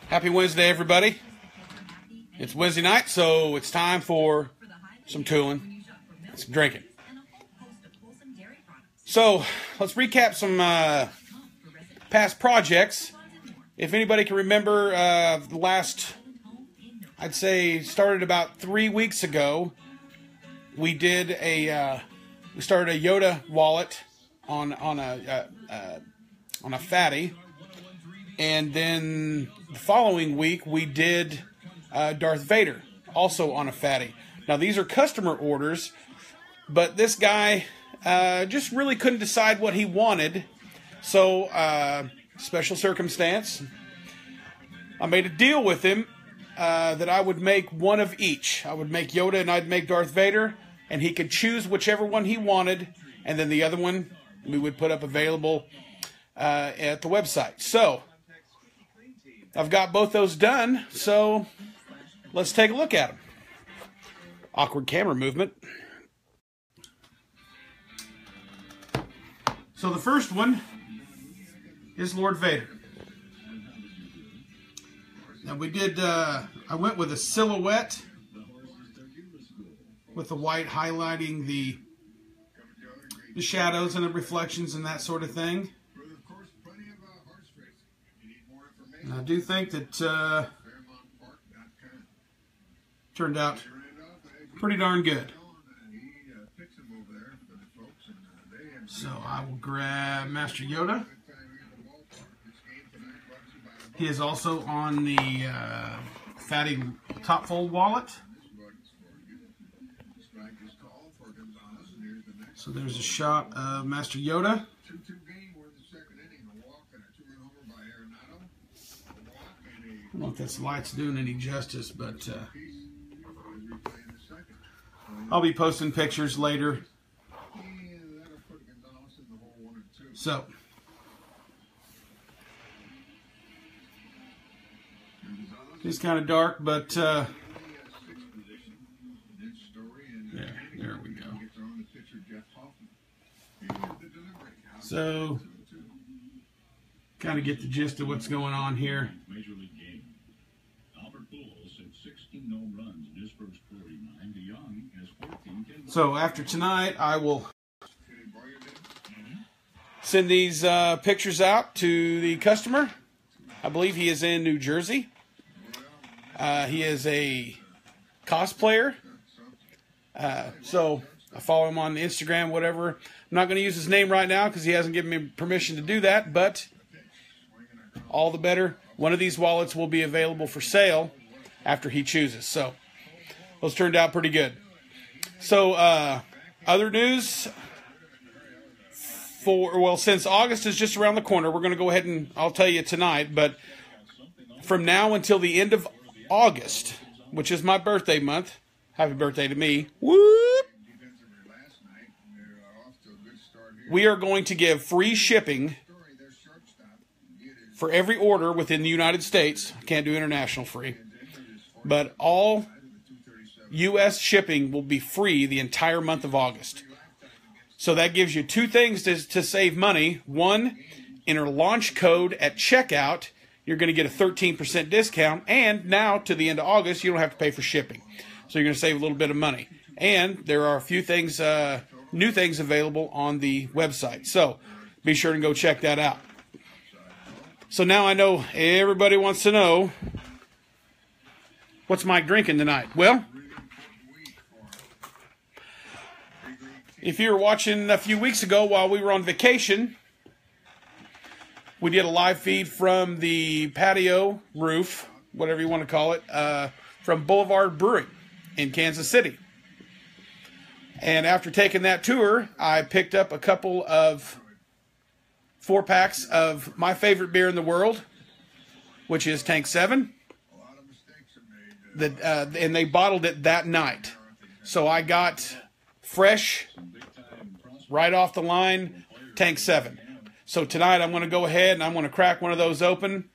Happy Wednesday, everybody. It's Wednesday night, so it's time for some Toolin and some drinking. So, let's recap some past projects. If anybody can remember, the last, I'd say, started about 3 weeks ago, we did we started a Yoda wallet on a fatty. And then the following week, we did Darth Vader, also on a fatty. Now, these are customer orders, but this guy just really couldn't decide what he wanted. So, special circumstance, I made a deal with him that I would make one of each. I would make Yoda and I'd make Darth Vader, and he could choose whichever one he wanted, and then the other one we would put up available at the website. So, I've got both those done, so let's take a look at them. Awkward camera movement. So the first one is Lord Vader. Now we did, I went with a silhouette with the white highlighting the shadows and the reflections and that sort of thing. And I do think that turned out pretty darn good. So I will grab Master Yoda. He is also on the fatty top fold wallet. So there's a shot of Master Yoda. I don't know if this light's doing any justice, but I'll be posting pictures later. So, it's kind of dark, but there we go. So, kind of get the gist of what's going on here. So after tonight, I will send these pictures out to the customer. I believe he is in New Jersey. He is a cosplayer. So I follow him on Instagram, whatever. I'm not going to use his name right now because he hasn't given me permission to do that, but all the better. One of these wallets will be available for sale after he chooses. So those turned out pretty good. So other news since August is just around the corner, we're going to go ahead and I'll tell you tonight, but from now until the end of August, which is my birthday month, happy birthday to me, whoop, we are going to give free shipping for every order within the United States. Can't do international free, but all U.S. shipping will be free the entire month of August. So that gives you two things to save money. One, enter launch code at checkout. You're going to get a 13% discount. And now to the end of August, you don't have to pay for shipping. So you're going to save a little bit of money. And there are a few things, new things available on the website. So be sure to go check that out. So now I know everybody wants to know, what's Mike drinking tonight? Well, if you were watching a few weeks ago while we were on vacation, we did a live feed from the patio roof, whatever you want to call it, from Boulevard Brewing in Kansas City. And after taking that tour, I picked up a couple of 4-packs of my favorite beer in the world, which is Tank 7. And they bottled it that night. So I got fresh, right off the line, Tank 7. So tonight I'm going to go ahead and I'm going to crack one of those open.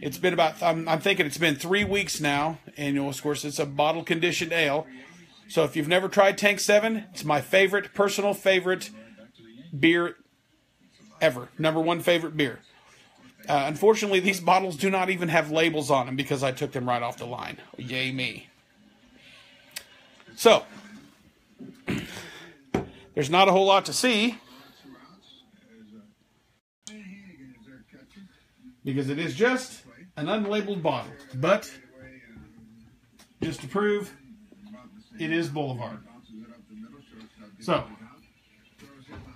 It's been about, I'm thinking it's been 3 weeks now. And, of course, it's a bottle-conditioned ale. So if you've never tried Tank 7, it's my favorite, personal favorite beer ever. #1 favorite beer. Unfortunately, these bottles do not even have labels on them because I took them right off the line. Yay me. So, there's not a whole lot to see because it is just an unlabeled bottle. But, just to prove, it is Boulevard. So,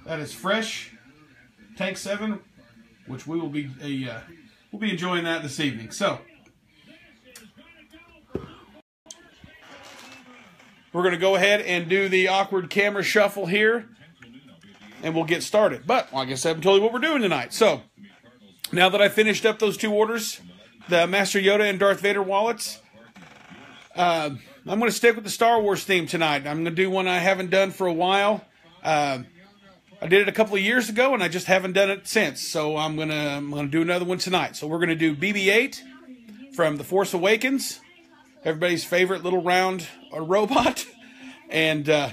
that is fresh Tank 7, which we will be we'll be enjoying that this evening. So, we're going to go ahead and do the awkward camera shuffle here, and we'll get started. But, like I said, I haven't told you what we're doing tonight. So, now that I finished up those 2 orders, the Master Yoda and Darth Vader wallets, I'm going to stick with the Star Wars theme tonight. I'm going to do one I haven't done for a while. I did it a couple of years ago, and I just haven't done it since. So I'm gonna do another one tonight. So we're gonna do BB-8 from The Force Awakens, everybody's favorite little round robot, and I'm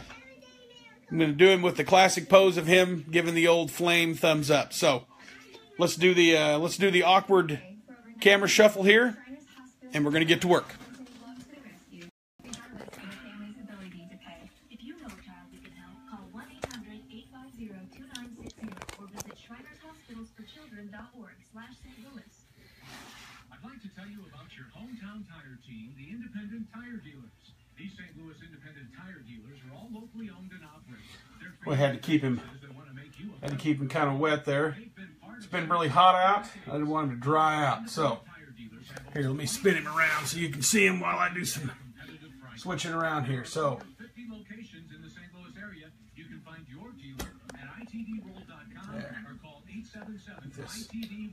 gonna do him with the classic pose of him giving the old flame thumbs up. So let's do the awkward camera shuffle here, and we're gonna get to work. I'd like to tell you about your hometown tire team, the Independent Tire Dealers. These St. Louis Independent Tire Dealers are all locally owned and operated. We had to keep him kind of wet there. It's been really hot out. I didn't want him to dry out. So here, let me spin him around so you can see him while I do some switching around here. So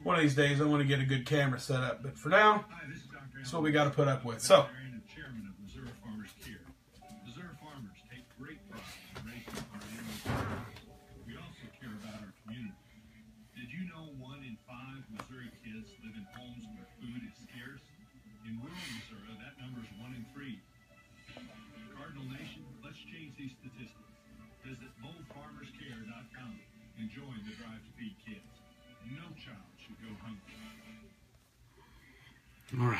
one of these days I want to get a good camera set up, but for now, that's what we got to put up with. So, we also care about our community. Did you know 1 in 5 Missouri kids live in homes where food is scarce? In rural Missouri, that number is 1 in 3. Cardinal Nation, let's change these statistics. Visit boldfarmerscare.com and join the drive to feed kids. No child should go hungry. All right.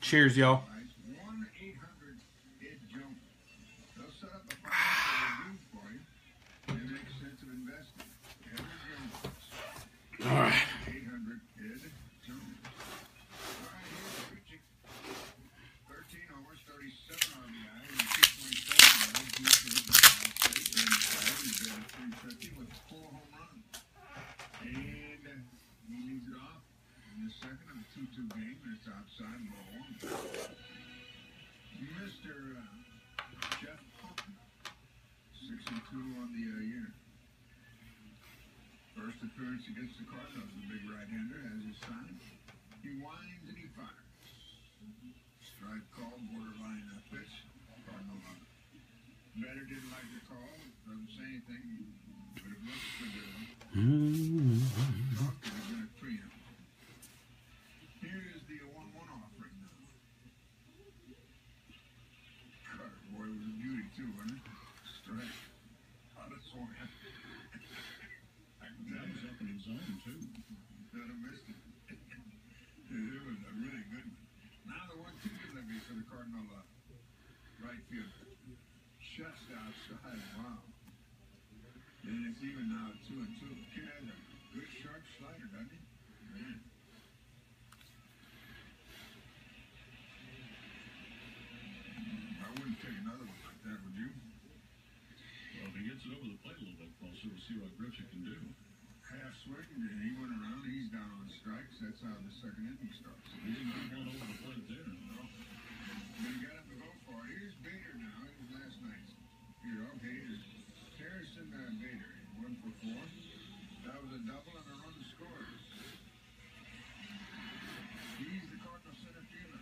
Cheers, y'all. All right. On the year. First appearance against the Cardinals, the big right-hander has his sign. He winds and he fires. Strike call, borderline pitch. Cardinal on. Better didn't like the call. Doesn't say anything, but it looks good to him. Doctor is going to treat him. Here is the 1-1 offering now. Carter, boy, was a beauty too, wasn't it? Strike. That was up in his zone, too. Could have missed it. It was a really good one. Now the 1-2 delivery for the Cardinal right fielder. Just outside. Wow. And it's even now 2-2. Kid has a good sharp slider, doesn't he? Man. I wouldn't take another one like that, would you? Well, if he gets it over the plate a little bit closer, we'll see what Griffith can do. Half swing, and he went around. He's down on strikes. That's how the second inning starts. He's not going over the plate there. No. But he got him to go for it. Here's Bader now. It was last night's hero. Bader. Harrison Bader. 1 for 4. That was a double and a run scored. He's the Cardinal center fielder.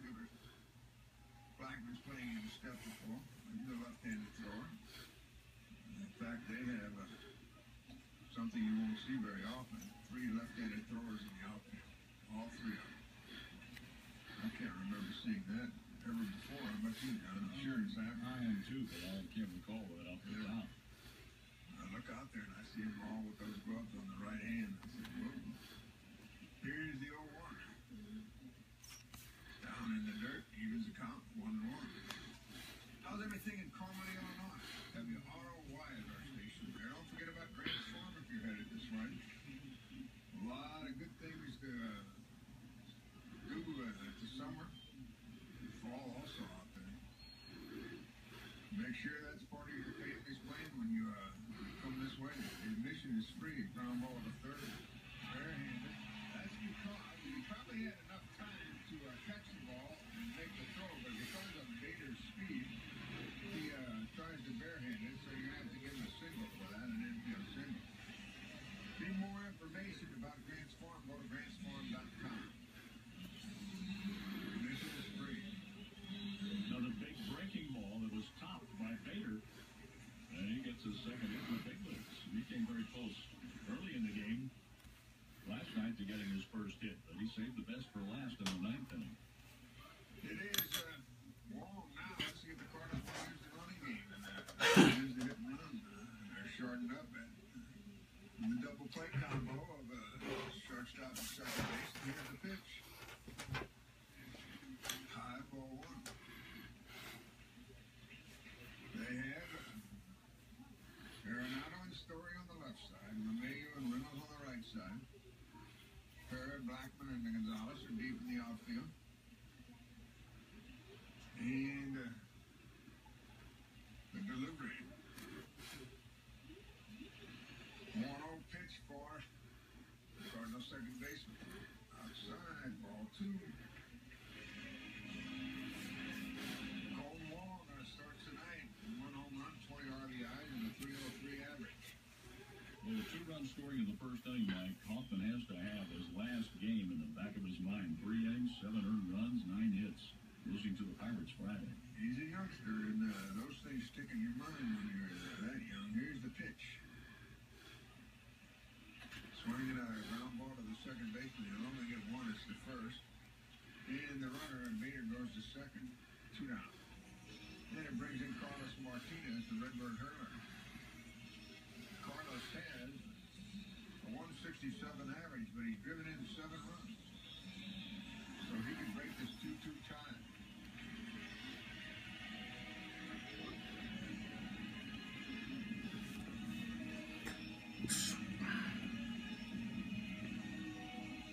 outfielders. Blackman's playing in the step before. He's a left-handed thrower. In fact, they have something you won't see very often. 3 left-handed throwers in the outfield. All 3 of them. I can't remember seeing that ever before. How much you got? I'm sure it's happened. I am too, but I can't recall it off the top. I look out there and I see them all with those gloves on the right hand. I said, whoa. Here's the 0-1. Down in the dirt, evens the count, 1-1. How's everything in Carmel, Illinois? WROY is our station there. Don't forget about Grant's Farm if you're headed this way. A lot of good things to do this summer. Fall also out there. Make sure that's part of your family's plan when you come this way. The admission is free. Ground ball to third. Barehanded. That's because you probably had enough time to catch the ball and make the throw, but because of Bader's speed, he tries to barehand it, so you have to give him a single for that, an infield single. Need more information about Grant's Farm, go to grantsfarm.com. Admission is free. Another big breaking ball that was topped by Bader, and he gets his second hit in the big leagues. He came very close early in the game last night to getting his first hit, but he saved the best for last in the 9th inning. It is long now. Let's see if the Cardinals will use the running game. Use the hit and run. They're shortened up at the double play combo of shortstop and second base. Here's the pitch. High ball 1. They have Arenado and Story on the left side, LeMahieu and Reynolds on the right side. Perry, Blackman, and Gonzalez are deep in the outfield. And the delivery. 1-0 pitch for the Cardinals second baseman. Outside, ball 2. Colton Wall starts tonight. 1 home run, 20 RBIs, and a 303 average. Well, the 2-run scoring in the first inning, Mike, Hoffman has to have his last game in the back of his mind. 3 innings, 7 earned runs, 9 hits. Losing to the Pirates Friday. He's a youngster, and those things stick in your mind when you're that young. Here's the pitch. Swinging a ground ball to the second baseman. He'll only get 1. It's the first. And the runner, and Bader goes to second. 2 down. Then it brings in Carlos Martinez, the Redbird hurler. Carlos has a 167 average, but he's driven in 7 runs. So he can break this 2-2 tie.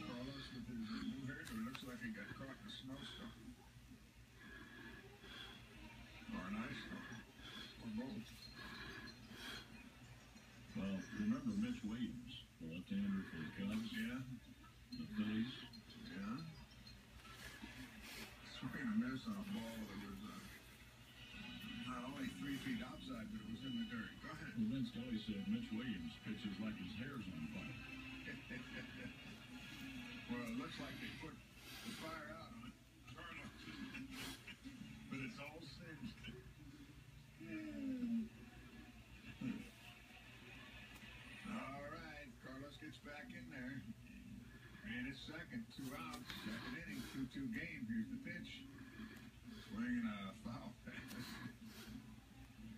Carlos with his new hair, it looks like he got caught in a snowstorm. Or an ice storm. Or both. Well, remember Mitch Williams, the left-hander for the Cubs? Yeah. The Phillies? Yeah. Swing and a miss on a ball that was not only 3 feet outside, but it was in the dirt. Go ahead. Well, Vince Kelly said Mitch Williams pitches like his hair's on fire. Well, it looks like they put the fire out on Carlos. But it's all singed. All right, Carlos gets back in there. And it's second, 2 outs, second inning, 2-2 game. Here's the pitch. Swinging a foul pass.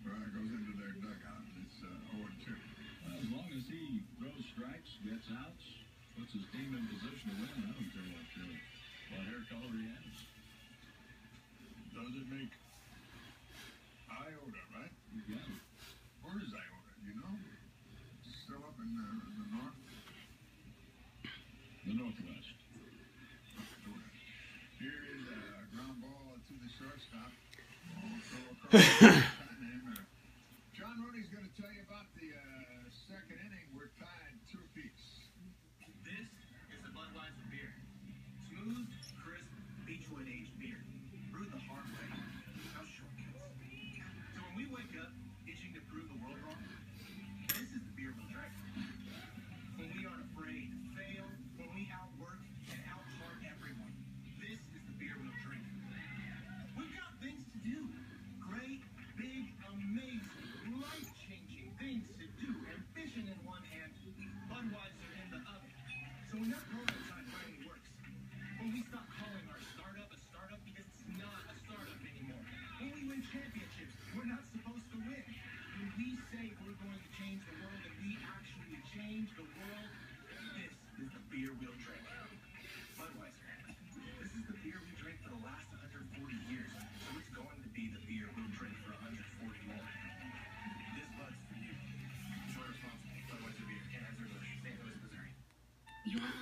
Well, it goes into their dugout. It's 0-2. Well, as long as he throws strikes, gets outs, puts his team in position to win, I don't care what hair color he has. Does it make iota, right? You got it. Where is iota, you know? Still up in the north? The Northwest. Here is a ground ball to the shortstop. Throw across. John Rooney's going to tell you about the second inning. We're tied 2 apiece. This is the Budweiser beer. Smooth, crisp, Beechwood aged beer. Brewed the hard way. No shortcuts. So when we wake up itching to prove the world wrong, this is the beer we'll drink. When we aren't afraid to fail, when we outwork and out-heart everyone, this is the beer we'll drink.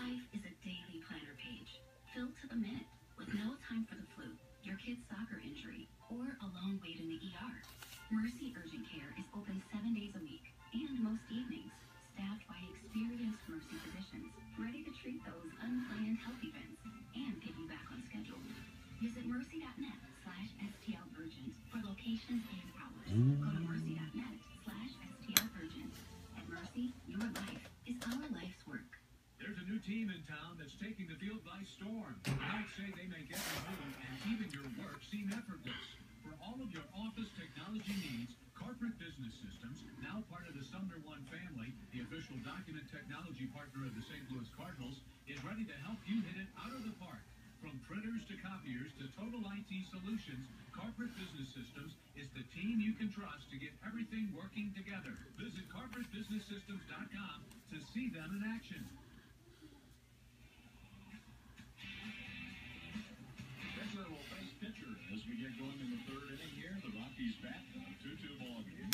life is a daily planner page, filled to the minute, with no time for the flu, your kid's soccer injury, or a long wait in the ER. Mercy Urgent Care is open 7 days a week, and most evenings, staffed by experienced Mercy physicians, ready to treat those unplanned health events and get you back on schedule. Visit mercy.net/STLurgent for locations and hours. Go to mercy.net/STLurgent. At Mercy, your life is our life's work. There's a new team in town that's taking the field by storm. I'd say they make every move and even your work seem effortless. For all of your office technology needs, Corporate Business Systems, now part of the Sumner One family, the official document technology partner of the St. Louis Cardinals, is ready to help you hit it out of the park. From printers to copiers to total IT solutions, Corporate Business Systems is the team you can trust to get everything working together. Visit corporatebusinesssystems.com to see them in action. Next level face pitcher as we get going in the third inning here. The Rockies bat a 2-2 ball game.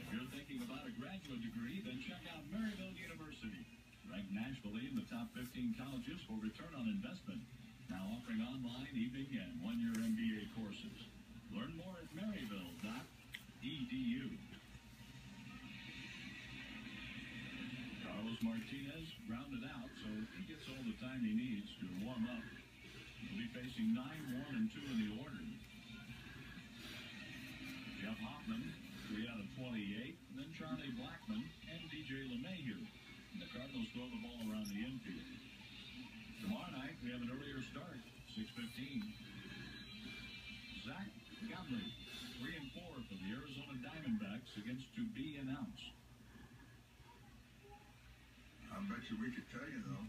If you're thinking about a graduate degree, then check out Maryville University. Ranked nationally in the top 15 colleges for return on investment. Now offering online, evening, and one-year MBA courses. Learn more at maryville.edu. Carlos Martinez grounded out, so he gets all the time he needs to warm up. He'll be facing 9-1 and 2 in the order. Jeff Hoffman, 3 out of 28, and then Charlie Blackmon and DJ LeMahieu. The Cardinals throw the ball around the infield. Tomorrow night, we have an earlier start, 6:15. Zach Godley, 3 and 4 for the Arizona Diamondbacks against to be announced. I bet you we could tell you, though.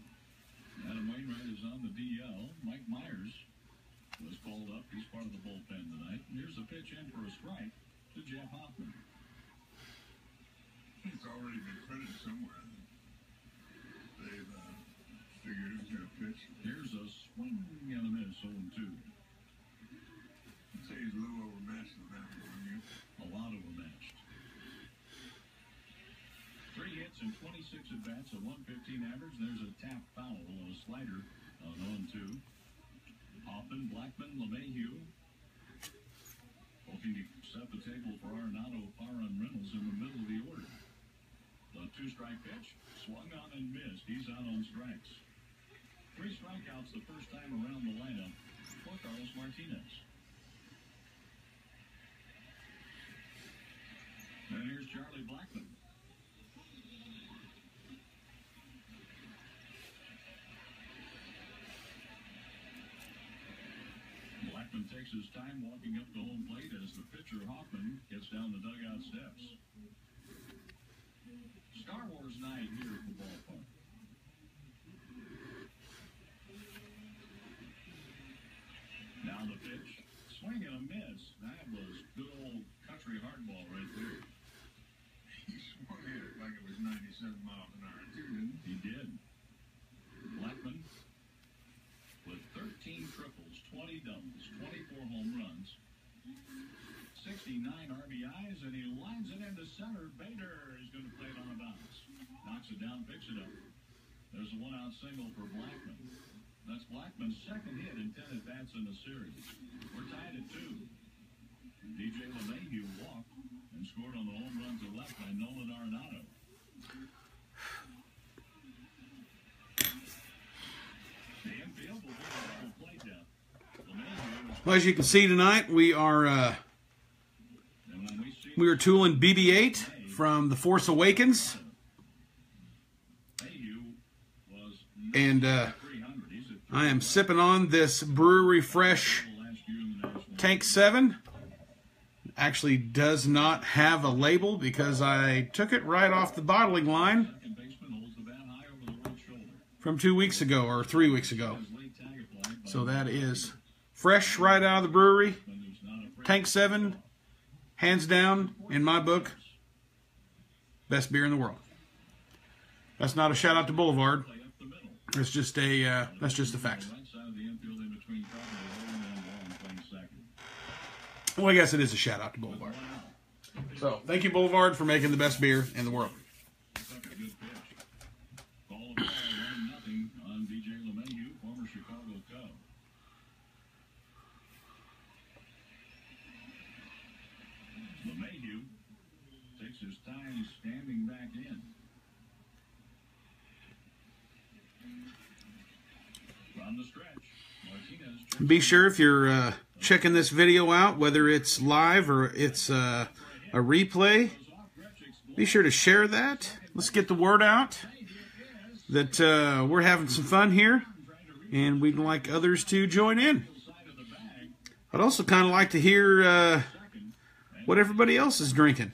Adam Wainwright is on the DL. Mike Myers was called up. He's part of the bullpen tonight. And here's a pitch in for a strike to Jeff Hoffman. It's already been printed somewhere. They've figured who's going to pitch. Here's a swing and a miss, 0-2. I'd say he's a little overmatched on that one, wouldn't you? A lot overmatched. 3 hits and 26 at-bats, a 115 average. There's a tap foul on a slider on 0-2. Hoffman, Blackmon, LeMahieu hoping to set the table for Arenado, Parra, and Reynolds in the middle of the order. The 2-strike pitch, swung on and missed. He's out on strikes. 3 strikeouts the first time around the lineup for Carlos Martinez. And here's Charlie Blackmon. Blackmon takes his time walking up the home plate as the pitcher Hoffman gets down the dugout steps. Star Wars night here at the ballpark. Now the pitch, swing and a miss. That was good old country hardball right there. He swung at it like it was 97 miles an hour, too, didn't he? He did. Blackmon with 13 triples, 20 doubles, 24 home runs, 69 RBIs, and he lines it into center. Bader is going to play it on a bounce. Knocks it down, picks it up. There's a 1-out single for Blackmon. That's Blackman's second hit in 10 at-bats in the series. We're tied at 2. DJ LeMahieu walked and scored on the home run to left by Nolan Arenado. The infield will be a double play down. Well, as you can see tonight, we are tooling BB-8 from The Force Awakens, and I am sipping on this Brewery Fresh Tank 7. Actually does not have a label because I took it right off the bottling line from 2 weeks ago or 3 weeks ago. So that is fresh right out of the brewery. Tank 7, hands down, in my book, best beer in the world. That's not a shout out to Boulevard. It's just a that's just a fact. Well, I guess it is a shout out to Boulevard. So thank you, Boulevard, for making the best beer in the world. Down the stretch, Martinez. Be sure if you're checking this video out, whether it's live or it's a replay, be sure to share that. Let's get the word out that we're having some fun here, and we'd like others to join in. I'd also kind of like to hear what everybody else is drinking.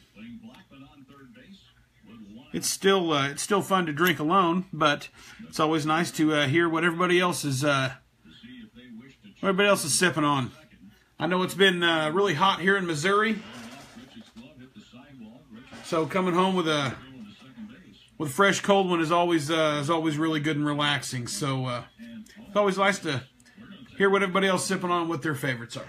It's still fun to drink alone, but it's always nice to hear what everybody else is sipping on. I know it's been really hot here in Missouri, so coming home with a fresh cold one is always really good and relaxing. So it's always nice to hear what everybody else is sipping on, what their favorites are.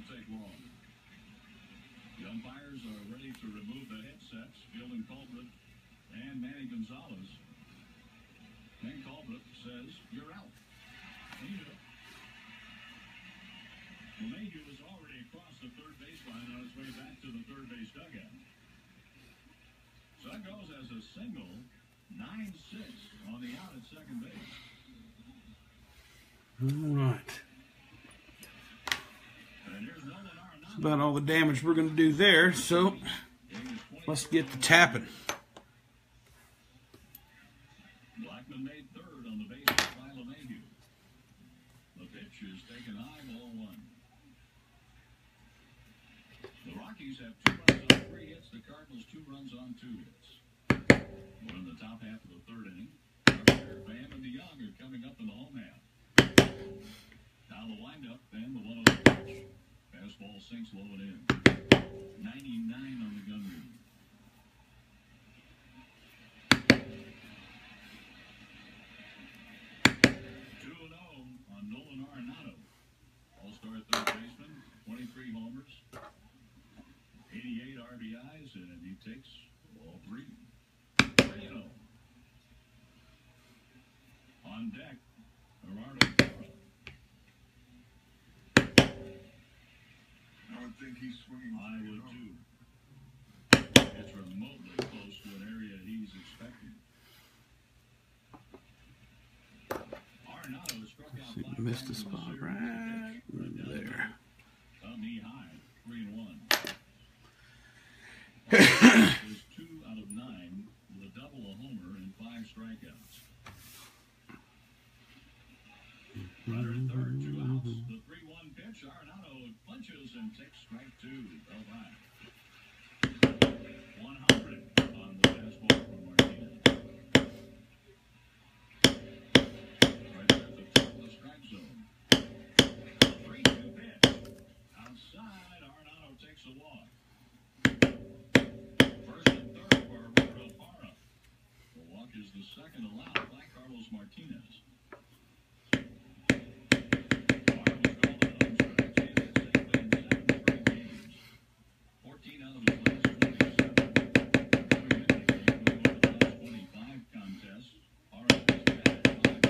Take long. The umpires are ready to remove the headsets. Fielding Culbreath and Manny Gonzalez. And Culbreath says, "You're out." LeMahieu was already across the third baseline on his way back to the third base dugout. So that goes as a single, 9-6 on the out at second base. All right. That's about all the damage we're going to do there, so let's get to tapping. Blackman made third on the base by LeMahieu. The pitch is taken high, ball one. The Rockies have 2 runs on 3 hits. The Cardinals 2 runs on 2 hits. We're in the top half of the third inning. Pham and DeYoung are coming up in the home half. Now the windup, then the 1-0 pitch. Fastball sinks low and in. 99 on the gun read. On Nolan Arenado. All-star third baseman, 23 homers, 88 RBIs, and he takes all 3. 3-0. On deck, Gerardo Parra. I would think he's swinging. I would too. It's remotely close to an area he's expecting. Arenado struck out 5 Missed a times in the spot series. right there. Knee high, 3-1. Is 2 out of 9 with a double, a homer, and 5 strikeouts. Runner at third, 2 outs. The 3-1 pitch. Arenado punches and takes strike 2. Well back. 100 on the fastball from Martinez. Right there at the top of the strike zone. 3-2 pitch. Outside, Arenado takes a walk. First and third for Gerardo Parra. The walk is the second allowed by Carlos Martinez. Parra was called out on strikes. He has safely in 7 straight games. 14 out of his last 27. Coming into the game, we go to the last 25 contests. Parra has batted 500.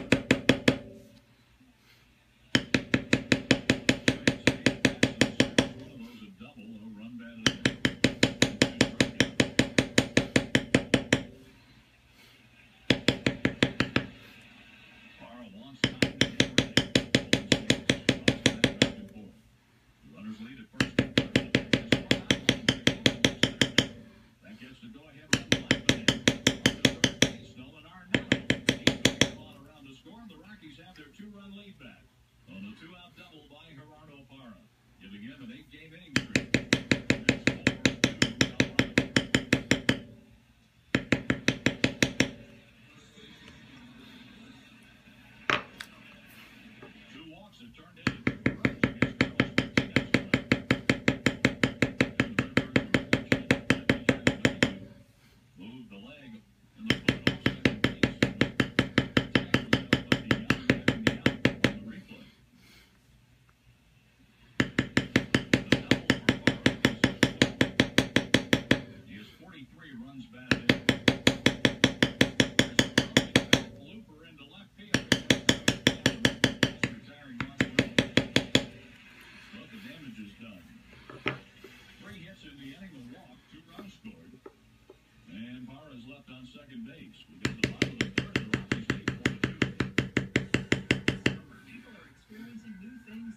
second base. We got the bottom of the third. The Rockies lead 4-2. People are experiencing new things.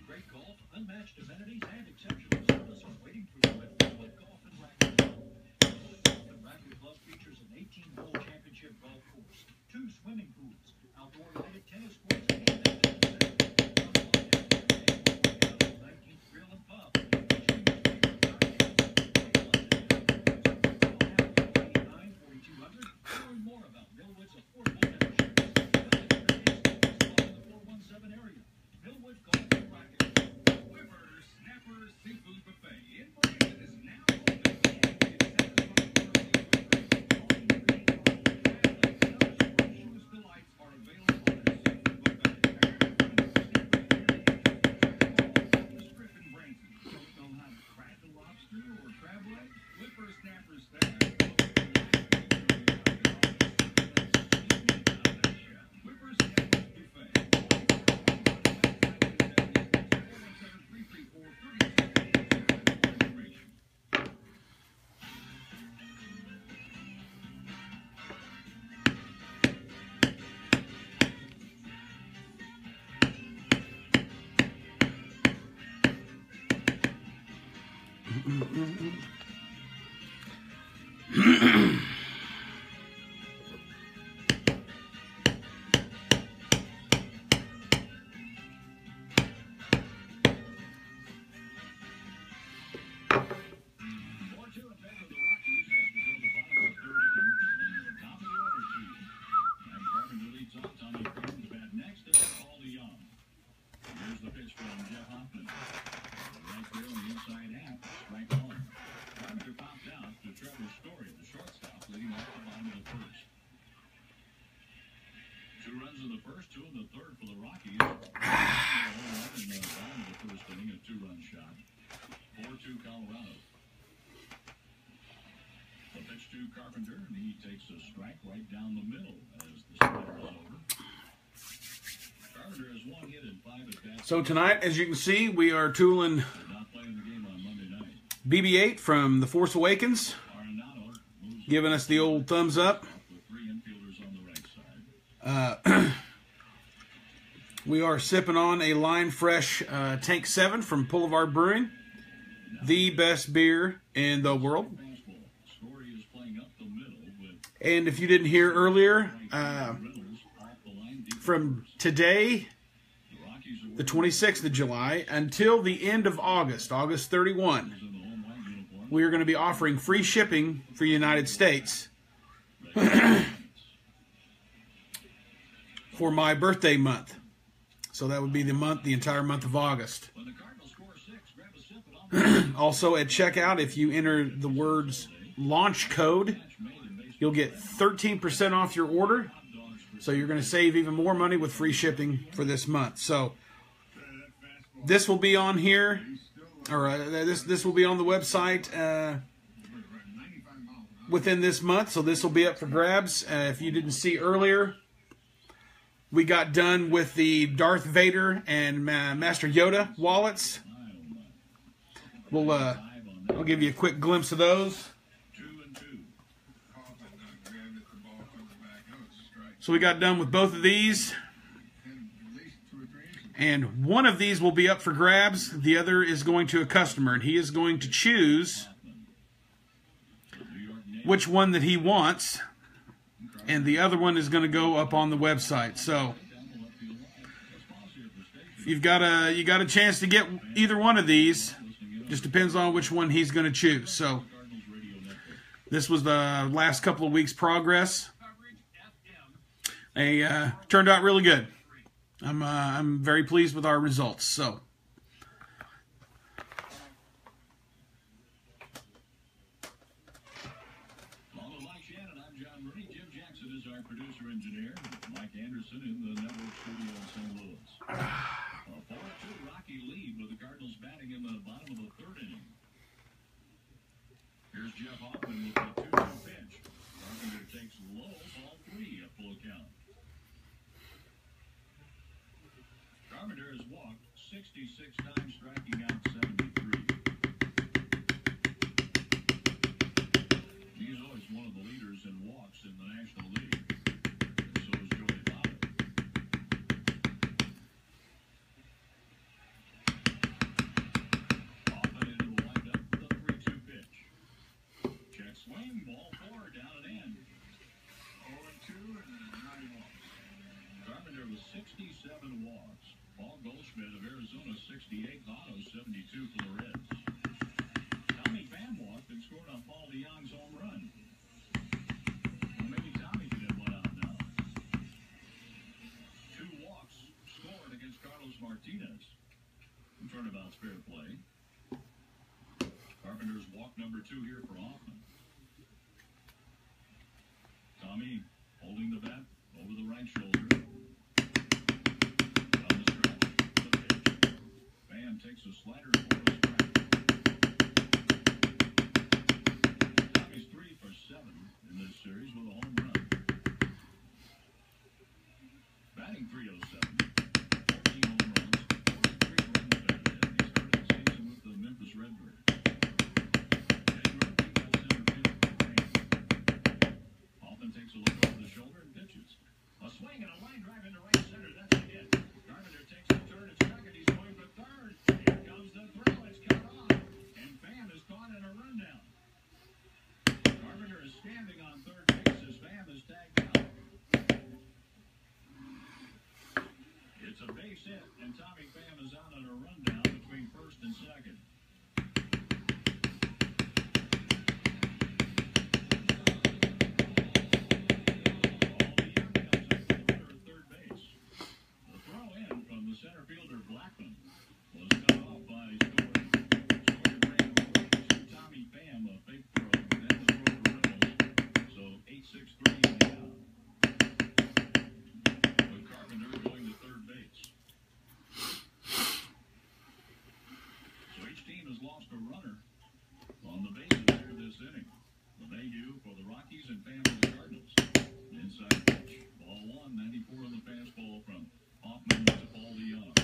Great golf, unmatched amenities, and exceptional service are waiting for you at Bifold Golf and Racket Club. Bifold Golf and Racket Club features an 18-hole championship golf course, 2 swimming pools, outdoor lighted tennis courts, and a fitness center. 19th Grill and Pub, featuring your favorite cocktails. 4200. Learn more about Millwood's affordable memberships. In the 417 area. Millwood Golf and Racket Club. Whipper Snapper Seafood Buffet in Brandon is now open. Choose delights are available at Seafood Buffet. Strip in Branson. Don't know how to crack a lobster or crab leg? Whipper Snapper staff. Whipper Snapper Buffet. 417-334-36. Two runs in the first, 2 in the third for the Rockies. In the bottom of the first inning, a 2-run shot. 4-2 Colorado. The pitch to Carpenter, and he takes a strike right down the middle as the slider is over. Carpenter has 1 hit and 5 at bats. So tonight, as you can see, we are tooling Not playing the game on Monday night. BB-8 from The Force Awakens, Arenado moves giving us the old thumbs up. with 3 infielders on the right side. We are sipping on a Line Fresh Tank 7 from Boulevard Brewing, the best beer in the world. Fastball. Story is playing up the middle with And if you didn't hear earlier, Reynolds off the line deep. from today, The Rockies are the 26th of July, until the end of August, August 31, in the home white uniform. we are going to be offering free shipping for the United States for my birthday month. So that would be the entire month of August. When the Cardinals score 6, grab a sip and on Also at checkout, if you enter the words launch code, you'll get 13% off your order. So you're going to save even more money with free shipping for this month. So this will be on here, or this will be on the website within this month. So this will be up for grabs. If you didn't see earlier, we got done with the Darth Vader and Master Yoda wallets. I'll give you a quick glimpse of those. 2-2. So we got done with both of these, and one of these will be up for grabs. The other is going to a customer, and he is going to choose which one that he wants, and the other one is going to go up on the website. So if you got a chance to get either one of these. Just depends on which one he's going to choose. So this was the last couple of weeks' progress. They turned out really good. I'm very pleased with our results. So. Along with Mike Shannon, I'm John Rooney. Jim Jackson is our producer engineer. Mike Anderson in the 66 times, striking out 73. He's always one of the leaders in walks in the National League. And so is Joey Votto. Often into the windup, the 3-2 pitch. Check swing, ball 4, down and in. 0-2 and 9 walks. Carpenter with 67 walks. Paul Goldschmidt of Arizona, 68. Votto, 72 for the Reds. Tommy Pham walked and scored on Paul DeYoung's home run. Well, maybe Tommy can hit one out now. 2 walks scored against Carlos Martinez. Turnabout's fair play. Carpenter's walk number 2 here for Hoffman. Tommy holding the bat over the right shoulder. Down the stretch, the pitch. Pham takes a slider for a strike. Tommy's 3 for 7 in this series with a home run. Batting .307. 14 home runs, 43 runs batted in. He started the season with the Memphis Redbirds. Getting Murphy got center field for Pham. Hoffman takes a look over the shoulder and pitches. A swing and a line drive into right center. That's a hit. Carpenter takes the turn at second. He's going for third. Here comes the throw. It's cut off. And Pham is caught in a rundown. Carpenter is standing on third base as Pham is tagged out. It's a base hit, and Tommy Pham is out on a rundown between first and second. Center fielder Blackman was cut off by Story. Story ran over to Tommy Pham, a fake throw, and then the throw for Reynolds. So 8-6-3 in the out. With Carpenter going to third base. So each team has lost a runner on the bases here this inning. LeMahieu for the Rockies and Pham for the Cardinals. Inside pitch. Ball 1, 94 on the fastball from Hoffman to Paul DeYoung.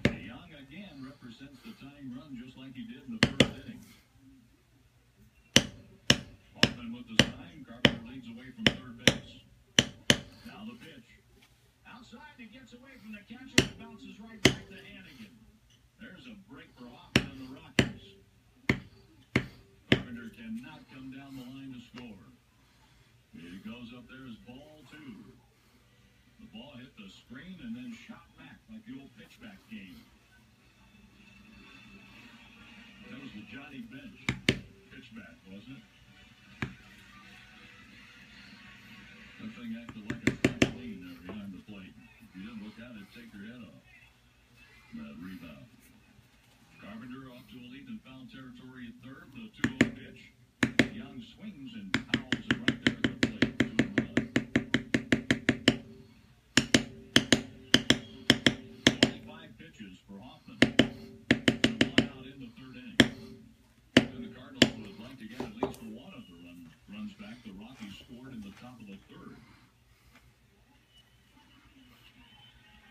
DeYoung again represents the tying run just like he did in the first inning. Hoffman with the sign. Carpenter leads away from third base. Now the pitch. Outside, it gets away from the catcher and bounces right back to Hannigan. There's a break for Hoffman and the Rockies. Carpenter cannot come down the line to score. It goes up there as ball 2. The ball hit the screen and then shot back like the old pitchback game. That was the Johnny Bench pitchback, wasn't it? That thing acted like a trampoline there behind the plate. If you didn't look at it, take your head off. That rebound. Carpenter off to a lead in foul territory at third. The 2-0 pitch. Young swings and fouls it right there at the plate. 2-1. 25 pitches for Hoffman. And 1 out in the third inning. And the Cardinals would like to get at least one of the runs back. The Rockies scored in the top of the third.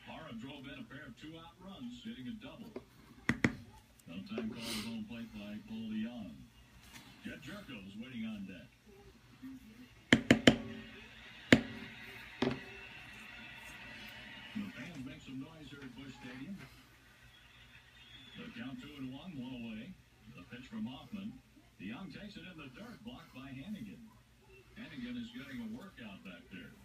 Parra drove in a pair of 2-out runs, hitting a double. No time call at home plate by Paul DeYoung. Jet Jerko is waiting on deck. The fans make some noise here at Busch Stadium. The count 2-1, 1 away. The pitch from Hoffman. DeYoung takes it in the dirt, blocked by Hannigan. Hannigan is getting a workout back there.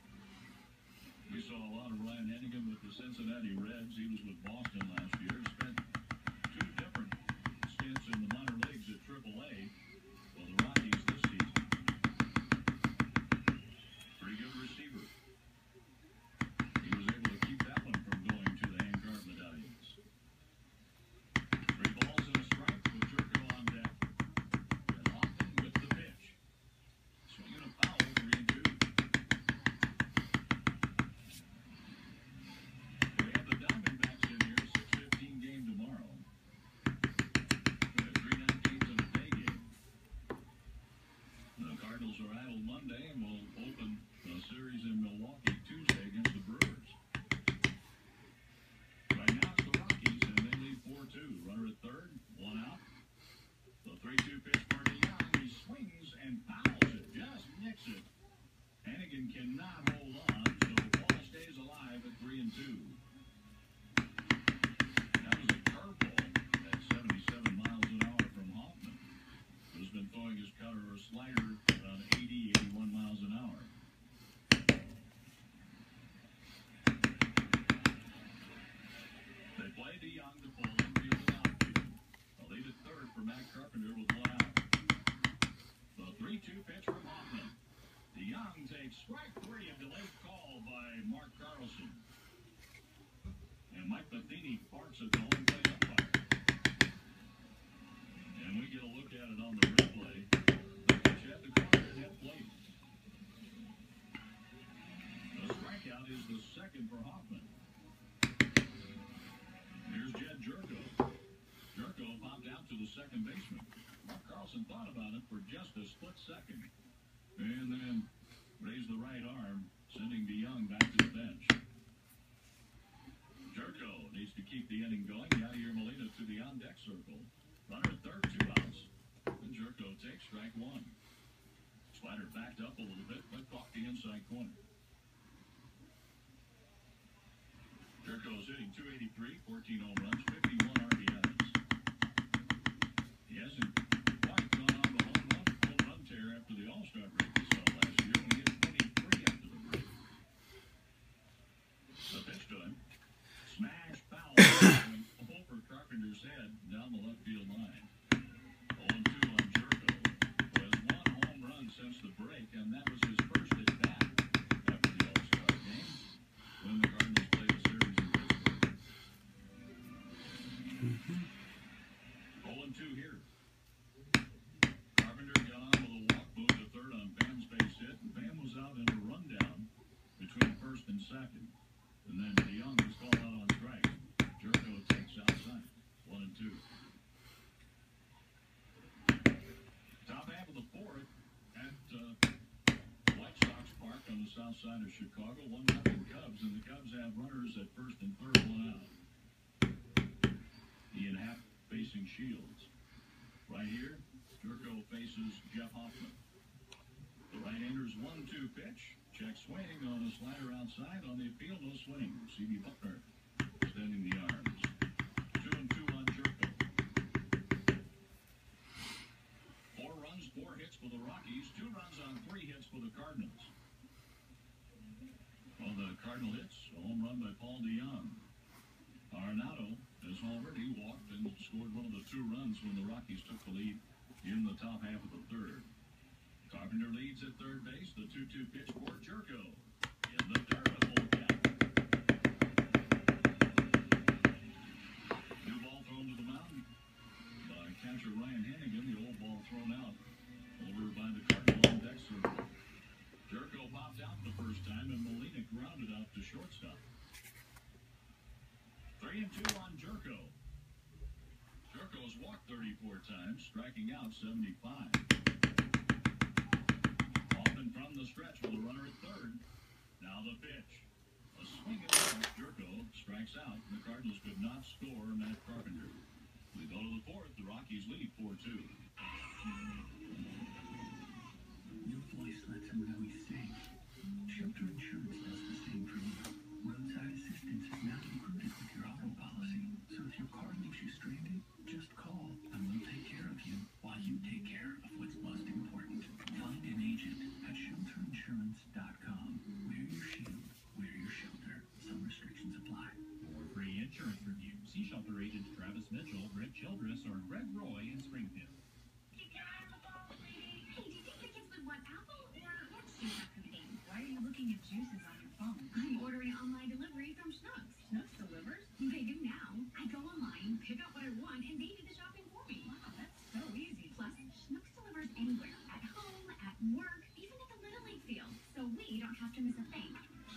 We saw a lot of Ryan Hannigan with the Cincinnati Reds. He was with Boston last year. Spent 2 different stints in the minor leagues at AAA. For the Rockies this season. Pretty good receiver. He was able to keep that one from going to the handcart medallions. 3 balls and a strike with Jerko on deck. And Hoffman with the pitch. Swinging a foul, 3-2. We have the Diamondbacks in here, 6:15 game tomorrow. We have 3 night games and a day game. for Matt Carpenter with one out. The 3-2 pitch from Hoffman. DeYoung takes strike three, a delayed call by Mark Carlson. And Mike Matheny barks at the home plate umpire. And we get a look at it on the replay. The pitch at the corner at half plate. The strikeout is the second for Hoffman. Here's Jed Jerko. Jerko popped out to the second baseman. Mark Carlson thought about it for just a split second. And then raised the right arm, sending DeYoung back to the bench. Jerko needs to keep the inning going. Yadier Molina to the on-deck circle. Runner at third, 2 outs. And Jerko takes strike one. Slider backed up a little bit, but caught the inside corner. Jerko's hitting .283, 14 home runs, 51 RBIs. He hasn't quite gone on the home run tear after the All-Star break we saw last year when he hit 23 after the break. The pitch to him. Smash foul over Carpenter's head down the left field line. 0-2 on Jerko, who has one home run since the break, and that was his first at bat after the All-Star game when the Cardinals played a series in Pittsburgh. 0-2 here. Carpenter got on with a walk, moved to third on Bam's base hit, and Bam was out in a rundown between first and second. And then DeYoung was called out on strike. Jerko takes outside. 1-2. Top half of the fourth at White Sox Park on the south side of Chicago. 1-0 Cubs, and the Cubs have runners at first and third, 1 out. Ian Happ facing Shields. Right here, Jerko faces Jeff Hoffman. The right-hander's 1-2 pitch. Check swing on a slider outside. On the appeal, no swing. C.B. Buckner extending the arms. 2-2 on Jerko. 4 runs, 4 hits for the Rockies. 2 runs on 3 hits for the Cardinals. On the Cardinal hits, a home run by Paul DeYoung. Arenado has already walked and scored one of the 2 runs when the Rockies took the lead in the top half of the third. Carpenter leads at third base. The 2-2 pitch for Jerko. In the dirt, a full count. New ball thrown to the mound by catcher Ryan Hannigan. The old ball thrown out over by the Cardinal on deck circle. Jerko popped out the first time, and Molina grounded out to shortstop. 3-2 on Jerko. Jerko's walked 34 times, striking out 75. From the stretch with a runner at third. Now the pitch. A swing and a miss. Jerko strikes out. The Cardinals could not score Matt Carpenter. We go to the fourth. The Rockies lead 4-2. Your voice lets them know he's safe. Shelter Insurance does the same for you. Roadside assistance is now included with your auto policy. So if your car leaves you stranded, just call and we'll take care of you while you take care of what's most important. Find an agent at shelterinsurance.com. Wear your shield, wear your shelter. Some restrictions apply. For free insurance review, see shelter agents Travis Mitchell, Greg Childress, or Greg Roy in Springfield. Hey, do you think the kids would want apple or orange juice after the game? Why are you looking at juices on your phone? I'm ordering online delivery from Schnucks. Schnucks delivers? They do now. I go online, pick out what I want, and they do the shopping for me. Wow, that's so easy. Plus, Schnucks delivers anywhere. At home, at work, even at the Little League field. So we don't have to miss a thing.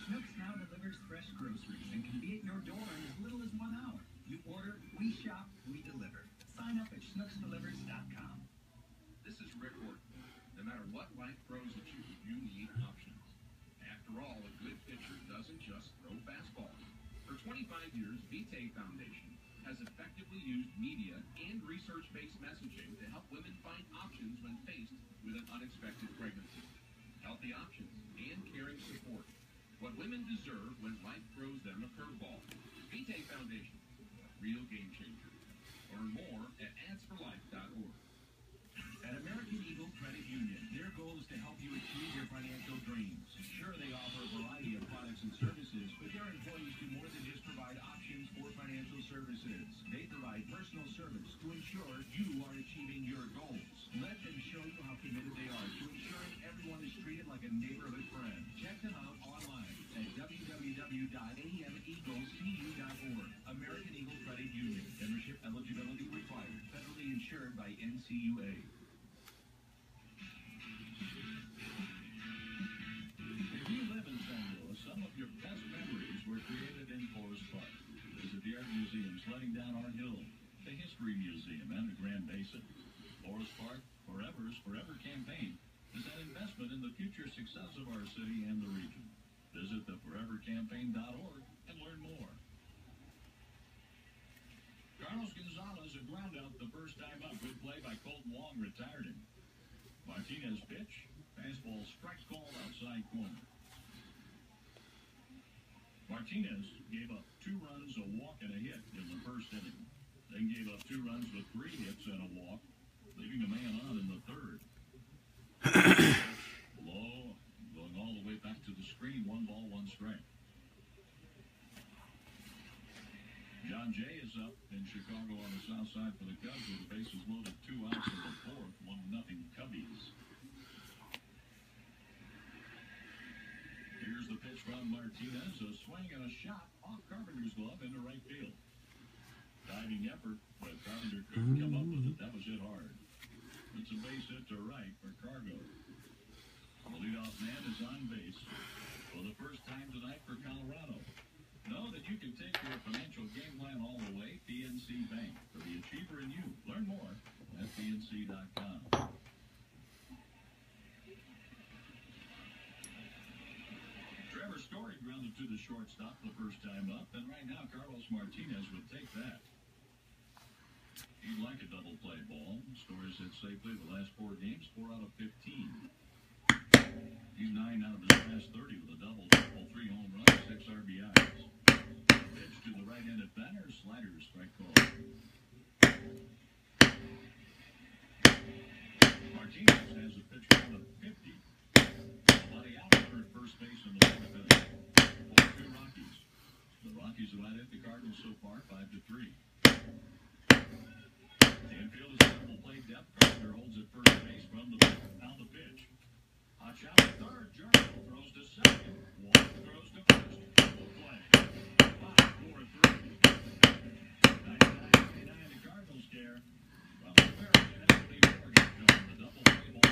Schnucks now delivers fresh groceries and can be at your door in as little as 1 hour. You order, we shop, we deliver. Sign up at schnucksdelivers.com. This is Rick Horton. No matter what life throws at you, you need options. After all, a good pitcher doesn't just throw fastballs. For 25 years, VT Foundation has effectively used media and research-based messaging to help women find options when faced with an unexpected pregnancy. Healthy options and caring support. What women deserve when life throws them a curveball. VT Foundation, a real game changer. Learn more at adsforlife.org. At American Eagle Credit Union, their goal is to help you achieve your financial dreams. Sure, they offer a variety of products and services, but their employees do more than just provide options for financial services. Services. They provide personal service to ensure you are achieving your goals. Let them show you how committed they are to ensuring everyone is treated like a neighborhood friend. Check them out online at www.ameaglecu.org. American Eagle Credit Union. Membership eligibility required. Federally insured by NCUA. If you live in St. Louis, some of your best memories were created in Forest Park. Visit the art museums letting down our hill, the History Museum, and the Grand Basin. Forest Park Forever's Forever campaign is an investment in the future success of our city and the region. Visit theforevercampaign.org and learn more. Carlos Gonzalez had ground out the first time up. Good play by Colton Wong, retired him. Martinez pitch. Fastball strike called outside corner. Martinez gave up 2 runs, a walk, and a hit in the first inning. Then gave up 2 runs with 3 hits and a walk, leaving a man on in the third. Low, going all the way back to the screen. 1 ball, 1 strike. John Jay is up in Chicago on the south side for the Cubs with the bases loaded, 2 outs in the fourth, 1-0 Cubbies. Here's the pitch from Martinez, a swing and a shot off Carpenter's glove into right field. Diving effort, but Carpenter couldn't come up with it. That was hit hard. It's a base hit to right for Cargo. The leadoff man is on base for the first time tonight for Colorado. Know that you can take your financial game plan all the way. PNC Bank, for the achiever in you. Learn more at PNC.com. Trevor Story grounded to the shortstop the first time up, and right now Carlos Martinez would take that. He'd like a double play ball. Story's hit safely the last 4 games, 4 out of 15. He's 9 out of his last 30 with a double, 3 home runs, 6 RBIs. Pitch to the right end at Banner, slider, strike call. Martinez has a pitch count of 50. Buddy out at first base in the 4th inning. 4-2 Rockies. The Rockies have out hit the Cardinals so far, 5-3. The infield is a double play depth. Carter holds at first base from the field. Now the pitch. Hot shot to third. Jarmo throws to second. Walker throws to first. Double play. 5-4-3. 99-89 the Cardinals care. Well, the Bears and Anthony Morgan on the double play ball.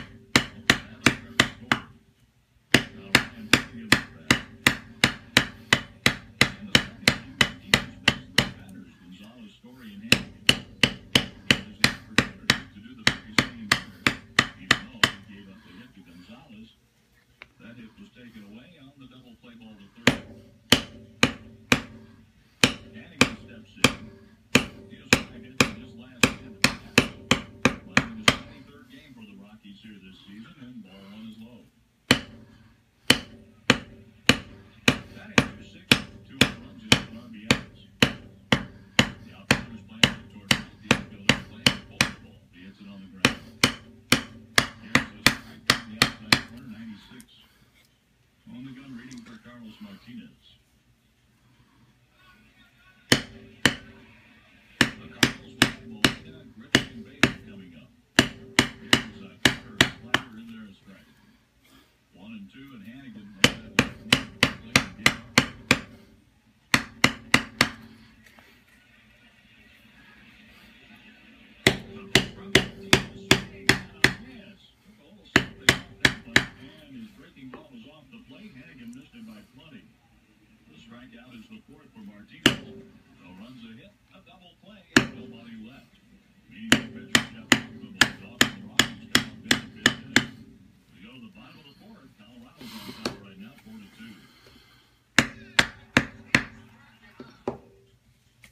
Now Ryan Finn gives it back. In the second inning, Martinez makes 3 batters. Gonzalez, Story, and Hank. There's an opportunity to do the very same here. Even though he gave up the hit to Gonzalez, that hit was taken away on the double play ball to third. Hannigan steps in. He has 5 hits in his last 10 at-bats. Playing his 23rd game for the Rockies here this season, and ball 1 is low. That is 6, 2 runs and 1 RBIs. The outfielder's playing it toward right. The infielder's playing it full the ball. He hits it on the ground. Here's a strike from the outside corner, 96. On the gun reading for Carlos Martinez. The Cardinals will have Molina, Griffin, and Baker coming up. Here's a cutter, a slider in there, a strike. 1 and 2, and Hannigan runs that left knee. Play again. The pitch from Martinez, swing and a miss. Took a little something off that plate, and his breaking ball was off the plate. Hannigan missed it by plenty. The strikeout is the 4th for Martinez. No runs, a hit, a double play, and nobody left. Meaning the pitcher Jeff Falcon was off, and the Rockies come up in the 5th inning. We go to the bottom of the 4th. Colorado's on top right now, 4-2.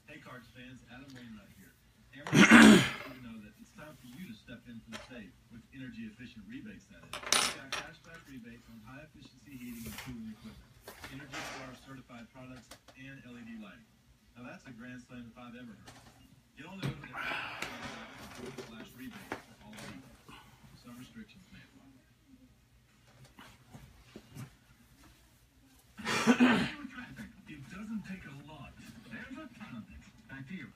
Hey, Cards fans, Adam Wainwright here. Everyone wants you to know that it's time for you to step into the safe with energy-efficient rebates, that is. We've got cashback rebates on high-efficiency heating and cooling equipment, Energy Star certified products, and LED lighting. Now, that's a grand slam if I've ever heard. Get on over to /rebate for all people. Some restrictions may apply. Traffic. It doesn't take a lot. There's a ton of it. Back to you.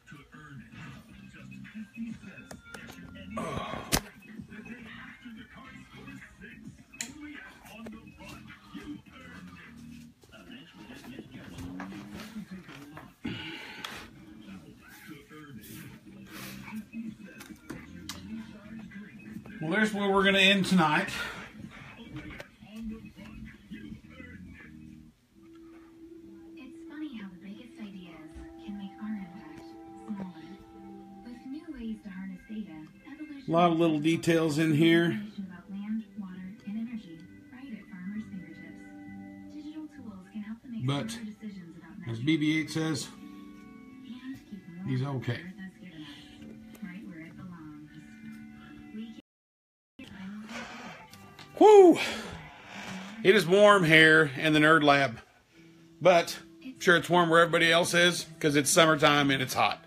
Well, there's where we're going to end tonight. It's funny how the biggest ideas can make our impact smaller. With new ways to harness data, evolution A lot of little details in here. information about land, water, and energy right at farmers' fingertips. Digital tools can help them make But, smarter decisions about as natural BB-8 says, and keep more he's of what okay. the earth has given us right where it belongs. We can Whoo! It is warm here in the Nerd Lab. But, I'm sure it's warm where everybody else is, because it's summertime and it's hot.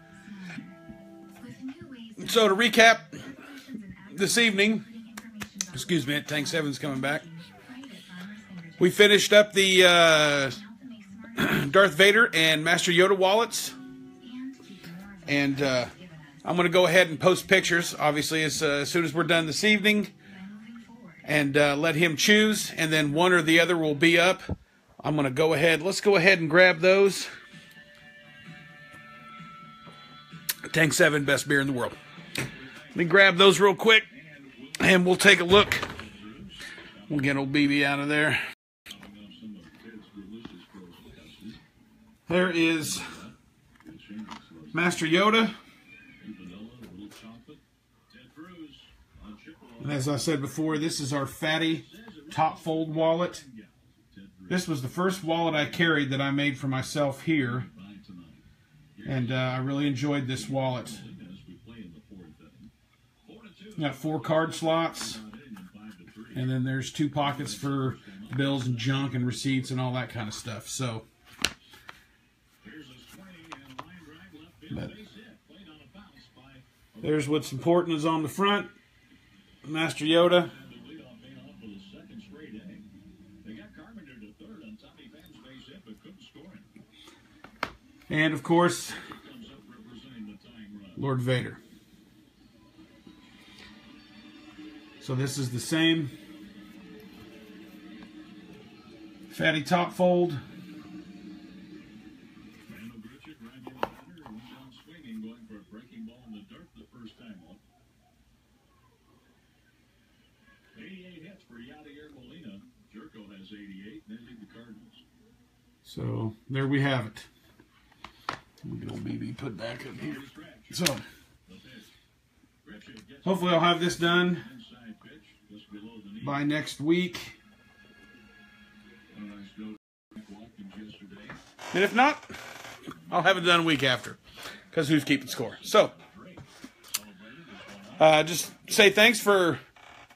with new ways to So to recap, evolutions and this evening, information about excuse me, Tank 7's coming back. right at farmers' fingertips. We finished up the Help them make smarter Darth Vader and Master Yoda wallets. and keep more of And given us I'm going to go ahead and post pictures, obviously, as soon as we're done this evening. by moving forward. And let him choose. And then one or the other will be up. I'm going to go ahead. Let's go ahead and grab those. Tank 7, best beer in the world. Let me grab those real quick. And we'll take a look. We'll get old BB out of there. There is Master Yoda. And as I said before, this is our fatty top fold wallet. This was the first wallet I carried that I made for myself here. And I really enjoyed this wallet. Got 4 card slots. And then there's 2 pockets for bills and junk and receipts and all that kind of stuff. So, but there's what's important is on the front. Master Yoda. And of course, Lord Vader. So this is the same fatty top fold. So there we have it. We'll get old BB put back up here. So hopefully I'll have this done by next week. And if not, I'll have it done a week after. Because who's keeping score? So, just say thanks for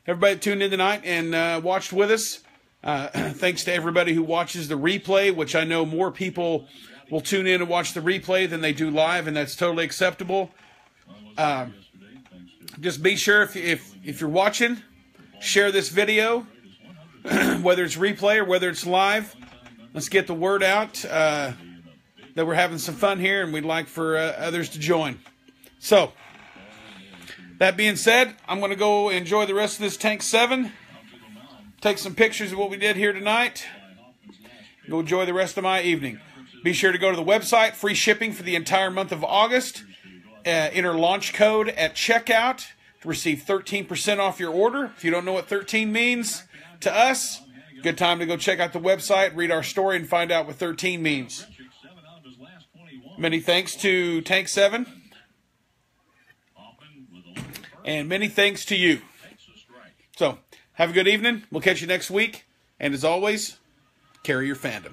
everybody that tuned in tonight and watched with us. Thanks to everybody who watches the replay, which I know more people will tune in and watch the replay than they do live, and that's totally acceptable. Just be sure if you're watching, share this video, whether it's replay or whether it's live. Let's get the word out that we're having some fun here, and we'd like for others to join. So, that being said, I'm going to go enjoy the rest of this Tank 7. Take some pictures of what we did here tonight. Go enjoy the rest of my evening. Be sure to go to the website, free shipping for the entire month of August. Enter launch code at checkout to receive 13% off your order. If you don't know what 13 means to us, good time to go check out the website, read our story, and find out what 13 means. Many thanks to Tank 7. And many thanks to you. So, have a good evening. We'll catch you next week. And as always, carry your fandom.